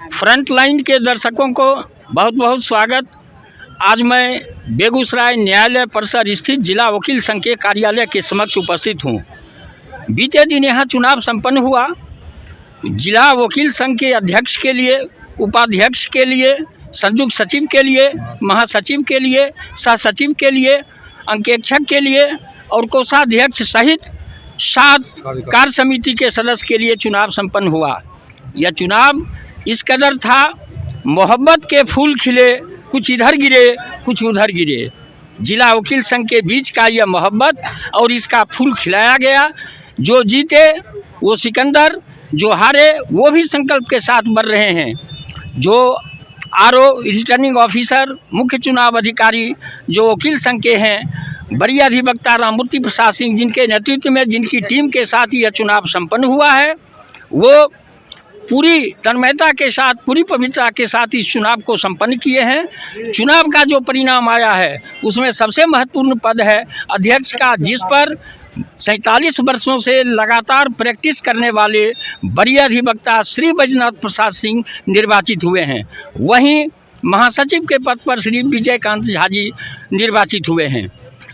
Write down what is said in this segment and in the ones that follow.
Front line के दर्शकों को बहुत बहुत स्वागत। आज मैं बेगूसराय न्यायालय परिसर स्थित जिला वकील संघ के कार्यालय के समक्ष उपस्थित हूँ। बीते दिन यहाँ चुनाव संपन्न हुआ। जिला वकील संघ के अध्यक्ष के लिए, उपाध्यक्ष के लिए, संयुक्त सचिव के लिए, महासचिव के लिए, सह सचिव के लिए, अंकेक्षक के लिए और कोषाध्यक्ष सहित 7 कार्य समिति के सदस्य के लिए चुनाव संपन्न हुआ। यह चुनाव इस कदर था, मोहब्बत के फूल खिले, कुछ इधर गिरे कुछ उधर गिरे। जिला वकील संघ के बीच का यह मोहब्बत और इसका फूल खिलाया गया। जो जीते वो सिकंदर, जो हारे वो भी संकल्प के साथ बढ़ रहे हैं। जो आरओ रिटर्निंग ऑफिसर, मुख्य चुनाव अधिकारी जो वकील संघ के हैं, वरीय अधिवक्ता राममूर्ति प्रसाद सिंह, जिनके नेतृत्व में, जिनकी टीम के साथ यह चुनाव संपन्न हुआ है, वो पूरी तन्मयता के साथ, पूरी पवित्रता के साथ इस चुनाव को संपन्न किए हैं। चुनाव का जो परिणाम आया है उसमें सबसे महत्वपूर्ण पद है अध्यक्ष का, जिस पर 47 वर्षों से लगातार प्रैक्टिस करने वाले वरीय अधिवक्ता श्री बैजनाथ प्रसाद सिंह निर्वाचित हुए हैं। वहीं महासचिव के पद पर श्री विजयकांत झा जी निर्वाचित हुए हैं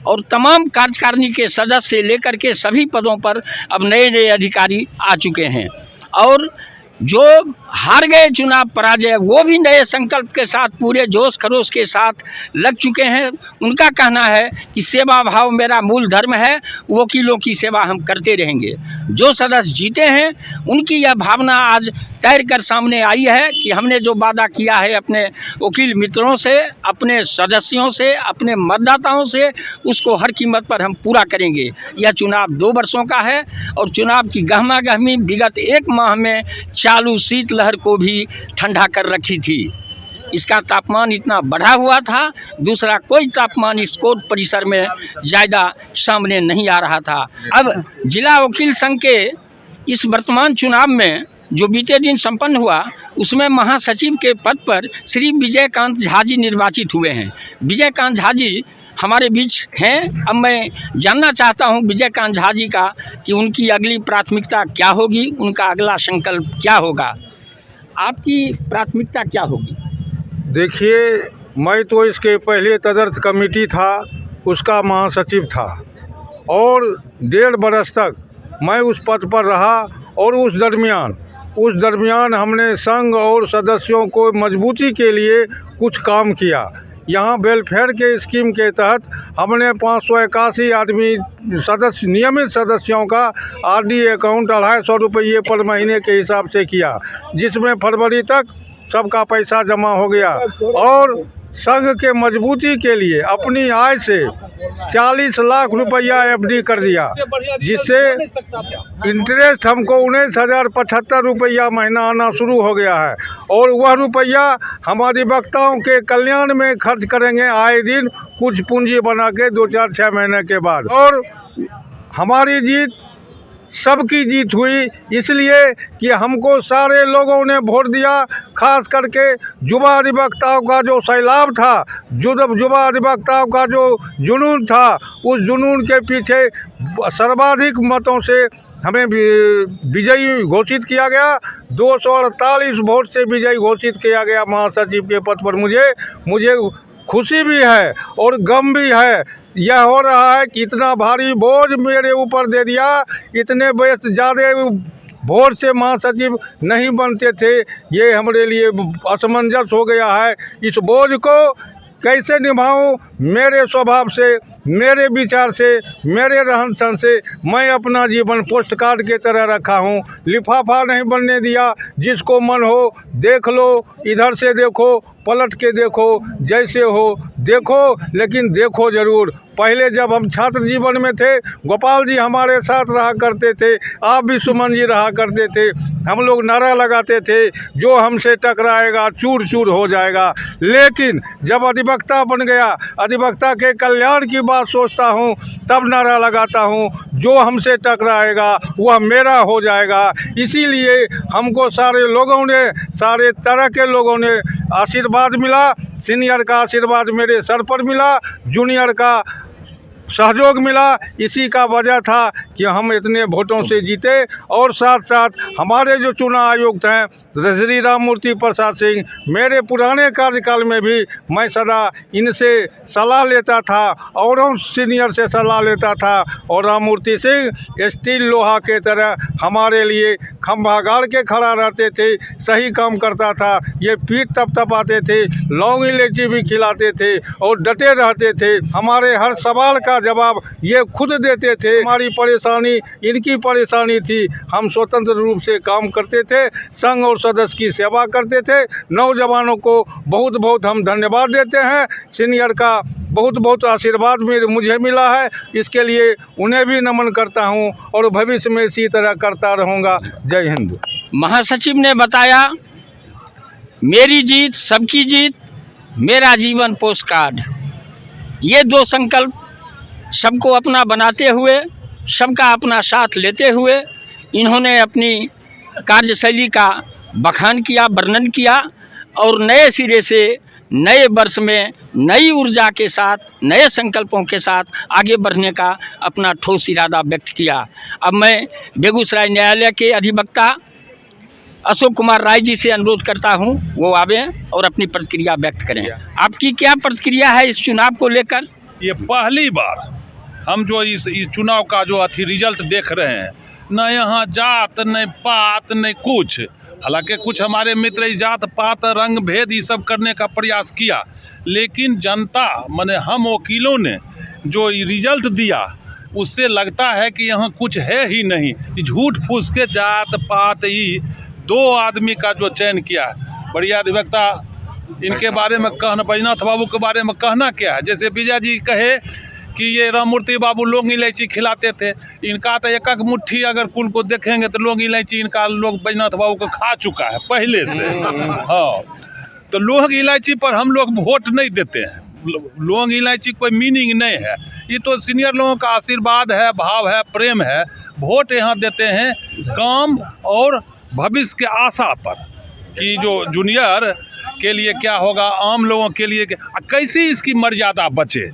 और तमाम कार्यकारिणी के सदस्य से लेकर के सभी पदों पर अब नए नए अधिकारी आ चुके हैं। और जो हार गए चुनाव पराजय, वो भी नए संकल्प के साथ, पूरे जोश खरोश के साथ लग चुके हैं। उनका कहना है कि सेवा भाव मेरा मूल धर्म है, वकीलों की सेवा हम करते रहेंगे। जो सदस्य जीते हैं उनकी यह भावना आज तैर कर सामने आई है कि हमने जो वादा किया है अपने वकील मित्रों से, अपने सदस्यों से, अपने मतदाताओं से, उसको हर कीमत पर हम पूरा करेंगे। यह चुनाव 2 वर्षों का है और चुनाव की गहमा गहमी विगत 1 माह में चालू शीतलहर को भी ठंडा कर रखी थी। इसका तापमान इतना बढ़ा हुआ था, दूसरा कोई तापमान इस कोर्ट परिसर में ज़्यादा सामने नहीं आ रहा था। अब जिला वकील संघ के इस वर्तमान चुनाव में जो बीते दिन संपन्न हुआ, उसमें महासचिव के पद पर श्री विजयकांत झा जी निर्वाचित हुए हैं। विजयकांत झा जी हमारे बीच हैं। अब मैं जानना चाहता हूं विजयकांत झा जी का कि उनकी अगली प्राथमिकता क्या होगी, उनका अगला संकल्प क्या होगा। आपकी प्राथमिकता क्या होगी? देखिए, मैं तो इसके पहले तदर्थ कमेटी था, उसका महासचिव था और 1.5 बरस तक मैं उस पद पर रहा और उस दरमियान हमने संघ और सदस्यों को मजबूती के लिए कुछ काम किया। यहाँ वेलफेयर के स्कीम के तहत हमने 581 आदमी सदस्य, नियमित सदस्यों का आरडी अकाउंट 250 रुपये पर महीने के हिसाब से किया, जिसमें फरवरी तक सबका पैसा जमा हो गया। और संघ के मजबूती के लिए अपनी आय से 40 लाख रुपया एफडी कर दिया, जिससे इंटरेस्ट हमको 19,075 रुपया महीना आना शुरू हो गया है। और वह रुपया हम अधिवक्ताओं के कल्याण में खर्च करेंगे आए दिन, कुछ पूंजी बना के 2-4-6 महीने के बाद। और हमारी जीत सबकी जीत हुई, इसलिए कि हमको सारे लोगों ने वोट दिया। खास करके युवा अधिवक्ताओं का जो सैलाब था, युवा अधिवक्ताओं का जो जुनून था, उस जुनून के पीछे सर्वाधिक मतों से हमें विजयी घोषित किया गया। 248 वोट से विजयी घोषित किया गया महासचिव के पद पर। मुझे खुशी भी है और गम भी है। यह हो रहा है कि इतना भारी बोझ मेरे ऊपर दे दिया, इतने ज़्यादा वोट से महासचिव नहीं बनते थे, ये हमारे लिए असमंजस हो गया है। इस बोझ को कैसे निभाऊं? मेरे स्वभाव से, मेरे विचार से, मेरे रहन सहन से मैं अपना जीवन पोस्ट कार्ड के तरह रखा हूं। लिफाफा नहीं बनने दिया। जिसको मन हो देख लो, इधर से देखो, पलट के देखो, जैसे हो देखो, लेकिन देखो ज़रूर। पहले जब हम छात्र जीवन में थे, गोपाल जी हमारे साथ रहा करते थे, आप भी सुमन जी रहा करते थे। हम लोग नारा लगाते थे, जो हमसे टकराएगा चूर चूर हो जाएगा। लेकिन जब अधिवक्ता बन गया, अधिवक्ता के कल्याण की बात सोचता हूँ, तब नारा लगाता हूँ, जो हमसे टकराएगा वह मेरा हो जाएगा। इसीलिए हमको सारे लोगों ने, सारे तरह के लोगों ने आशीर्वाद मिला। सीनियर का आशीर्वाद मेरे सर पर मिला, जूनियर का सहयोग मिला, इसी का वजह था कि हम इतने वोटों से जीते। और साथ साथ हमारे जो चुनाव आयुक्त हैं श्री राम मूर्ति प्रसाद सिंह, मेरे पुराने कार्यकाल में भी मैं सदा इनसे सलाह लेता था और सीनियर से सलाह लेता था, और राम मूर्ति सिंह स्टील लोहा के तरह हमारे लिए खंभा गाड़ के खड़ा रहते थे, सही काम करता था। ये पीठ थपथपाते थे, लौंग इलायची भी खिलाते थे और डटे रहते थे। हमारे हर सवाल का जवाब ये खुद देते थे। हमारी परेशानी इनकी परेशानी थी। हम स्वतंत्र रूप से काम करते थे, संघ और सदस्य की सेवा करते थे। नौजवानों को बहुत बहुत हम धन्यवाद देते हैं। सीनियर का बहुत बहुत आशीर्वाद मुझे मिला है, इसके लिए उन्हें भी नमन करता हूं और भविष्य में इसी तरह करता रहूँगा। जय हिंद। महासचिव ने बताया, मेरी जीत सबकी जीत, मेरा जीवन पोस्टकार्ड। ये दो संकल्प सबको अपना बनाते हुए, सबका अपना साथ लेते हुए इन्होंने अपनी कार्यशैली का बखान किया, वर्णन किया और नए सिरे से नए वर्ष में नई ऊर्जा के साथ, नए संकल्पों के साथ आगे बढ़ने का अपना ठोस इरादा व्यक्त किया। अब मैं बेगूसराय न्यायालय के अधिवक्ता अशोक कुमार राय जी से अनुरोध करता हूं, वो आवे और अपनी प्रतिक्रिया व्यक्त करें। आपकी क्या प्रतिक्रिया है इस चुनाव को लेकर? ये पहली बार हम जो इस चुनाव का जो रिजल्ट देख रहे हैं, न यहाँ जात न पात न कुछ, हालांकि कुछ हमारे मित्र इस जात पात रंग भेद ये सब करने का प्रयास किया, लेकिन जनता माने हम वकीलों ने जो रिजल्ट दिया उससे लगता है कि यहाँ कुछ है ही नहीं। झूठ फूस के जात पात ही दो आदमी का जो चयन किया है। बढ़िया अधिवक्ता, इनके बारे में कहना, बैजनाथ बाबू के बारे में कहना क्या है? जैसे विजय जी कहे कि ये राम मूर्ति बाबू लौंग इलायची खिलाते थे, इनका तो एक एक मुट्ठी अगर कुल को देखेंगे तो लौंग इलायची इनका लोग बैजनाथ बाबू को खा चुका है पहले से। हाँ, तो लौंग इलायची पर हम लोग वोट नहीं देते हैं। लौंग इलायची कोई मीनिंग नहीं है, ये तो सीनियर लोगों का आशीर्वाद है, भाव है, प्रेम है। वोट यहाँ देते हैं काम और भविष्य के आशा पर कि जो जूनियर के लिए क्या होगा, आम लोगों के लिए कैसी इसकी मर्यादा बचे।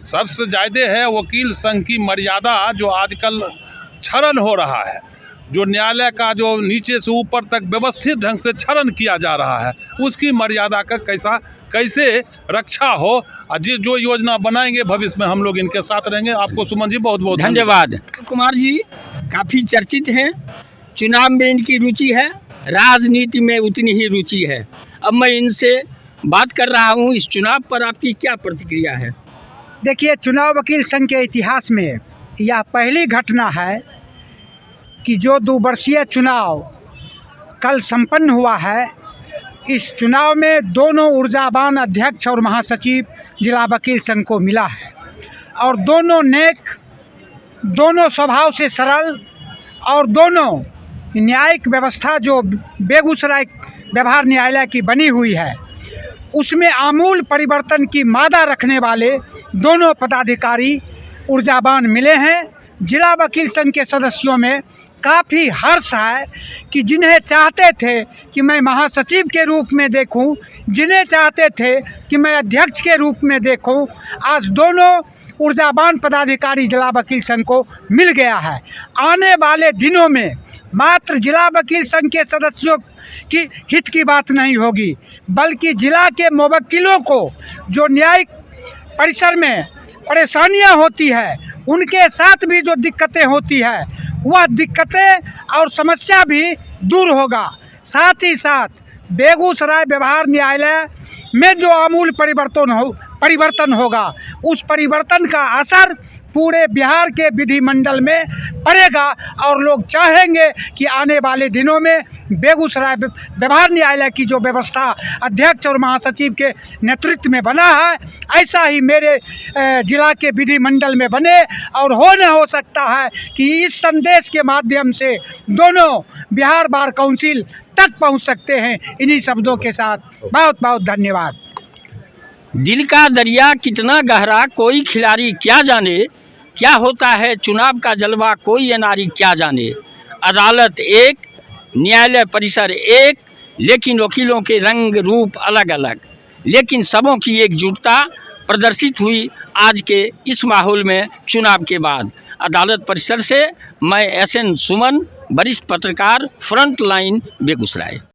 सबसे ज़्यादा है वकील संघ की मर्यादा जो आजकल क्षरण हो रहा है, जो न्यायालय का जो नीचे से ऊपर तक व्यवस्थित ढंग से क्षरण किया जा रहा है, उसकी मर्यादा का कैसे रक्षा हो। जो योजना बनाएंगे भविष्य में हम लोग इनके साथ रहेंगे। आपको सुमन जी बहुत बहुत धन्यवाद। कुमार जी काफ़ी चर्चित हैं, चुनाव में इनकी रुचि है, राजनीति में उतनी ही रुचि है। अब मैं इनसे बात कर रहा हूँ, इस चुनाव पर आपकी क्या प्रतिक्रिया है? देखिए, चुनाव वकील संघ के इतिहास में यह पहली घटना है कि जो 2 वर्षीय चुनाव कल संपन्न हुआ है, इस चुनाव में दोनों ऊर्जावान अध्यक्ष और महासचिव जिला वकील संघ को मिला है और दोनों नेक, दोनों स्वभाव से सरल और दोनों न्यायिक व्यवस्था जो बेगूसराय व्यवहार न्यायालय की बनी हुई है उसमें आमूल परिवर्तन की मादा रखने वाले दोनों पदाधिकारी ऊर्जावान मिले हैं। जिला वकील संघ के सदस्यों में काफ़ी हर्ष है कि जिन्हें चाहते थे कि मैं महासचिव के रूप में देखूं, जिन्हें चाहते थे कि मैं अध्यक्ष के रूप में देखूं, आज दोनों ऊर्जावान पदाधिकारी जिला वकील संघ को मिल गया है। आने वाले दिनों में मात्र जिला वकील संघ के सदस्यों की हित की बात नहीं होगी, बल्कि जिला के मुवक्किलों को जो न्यायिक परिसर में परेशानियां होती है, उनके साथ भी जो दिक्कतें होती है, वह दिक्कतें और समस्या भी दूर होगा। साथ ही साथ बेगूसराय व्यवहार न्यायालय में जो आमूल परिवर्तन होगा, उस परिवर्तन का असर पूरे बिहार के विधिमंडल में पड़ेगा और लोग चाहेंगे कि आने वाले दिनों में बेगूसराय व्यवहार न्यायालय की जो व्यवस्था अध्यक्ष और महासचिव के नेतृत्व में बना है, ऐसा ही मेरे जिला के विधिमंडल में बने। और हो सकता है कि इस संदेश के माध्यम से दोनों बिहार बार काउंसिल तक पहुंच सकते हैं। इन्हीं शब्दों के साथ बहुत बहुत धन्यवाद। दिल का दरिया कितना गहरा कोई खिलाड़ी क्या जाने, क्या होता है चुनाव का जलवा कोई नारी क्या जाने। अदालत एक, न्यायालय परिसर एक, लेकिन वकीलों के रंग रूप अलग अलग, लेकिन सबों की एकजुटता प्रदर्शित हुई आज के इस माहौल में चुनाव के बाद। अदालत परिसर से मैं SN सुमन, वरिष्ठ पत्रकार, फ्रंट लाइन, बेगूसराय।